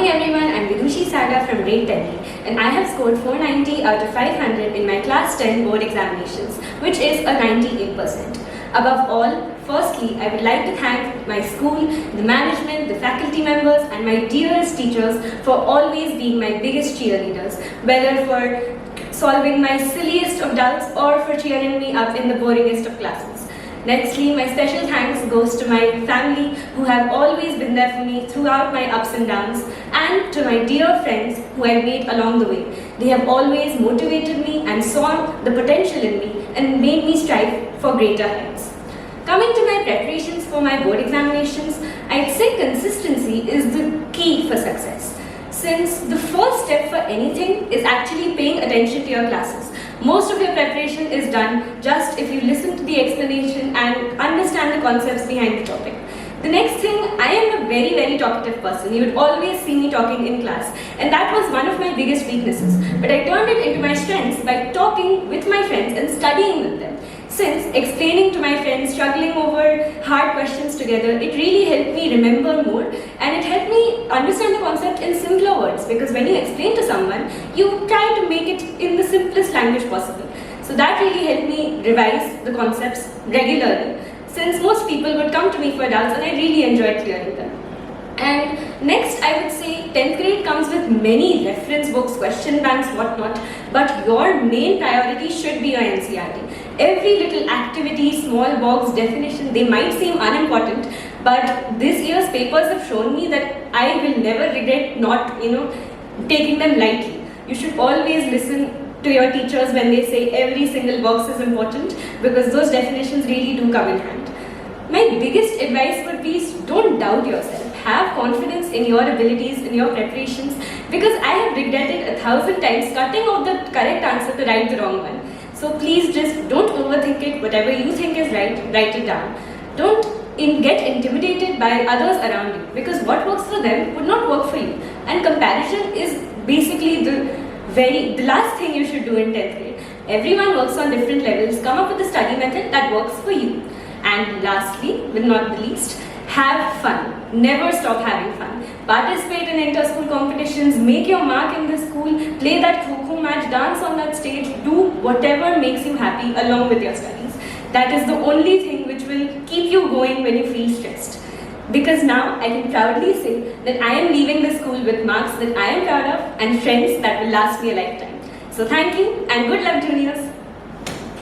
morning everyone, I'm Vidushi Saga from grade 10 and I have scored 490 out of 500 in my class 10 board examinations, which is a 98%. Above all, firstly, I would like to thank my school, the management, the faculty members and my dearest teachers for always being my biggest cheerleaders, whether for solving my silliest of doubts or for cheering me up in the boringest of classes. Nextly, my special thanks goes to my family who have always been there for me throughout my ups and downs, and to my dear friends who I've made along the way. They have always motivated me and saw the potential in me and made me strive for greater heights. Coming to my preparations for my board examinations, I'd say consistency is the key for success. Since the first step for anything is actually paying attention to your classes. Most of your preparation is done just if you listen to the explanation and understand the concepts behind the topic. The next thing, I am a very talkative person. You would always see me talking in class, and that was one of my biggest weaknesses. But I turned it into my strengths by talking with my friends and studying with them. Since explaining to my friends, struggling over hard questions together, it really helped me remember more, and it helped me understand the concept in simpler words, because when you explain to someone, you try to make it in the simplest language possible. So that really helped me revise the concepts regularly, since most people would come to me for doubts and I really enjoyed clearing them. And next, I would say 10th grade comes with many reference books, question banks, whatnot, but your main priority should be your NCERT. Every little activity, small box, definition, they might seem unimportant, but this year's papers have shown me that I will never regret not, taking them lightly. You should always listen to your teachers when they say every single box is important, because those definitions really do come in hand. My biggest advice would be don't doubt yourself. Have confidence in your abilities, in your preparations, because I have regretted 1,000 times cutting off the correct answer to write the wrong one. So please just don't overthink it. Whatever you think is right, write it down. Don't get intimidated by others around you, because what works for them would not work for you. And comparison is basically the last thing you should do in 10th grade. Everyone works on different levels. Come up with a study method that works for you. And lastly, but not the least, have fun. Never stop having fun. Participate in inter-school competitions, make your mark in the school, play that kho-kho match, dance on that stage, do whatever makes you happy along with your studies. That is the only thing which will keep you going when you feel stressed. Because now I can proudly say that I am leaving the school with marks that I am proud of and friends that will last me a lifetime. So thank you and good luck, juniors.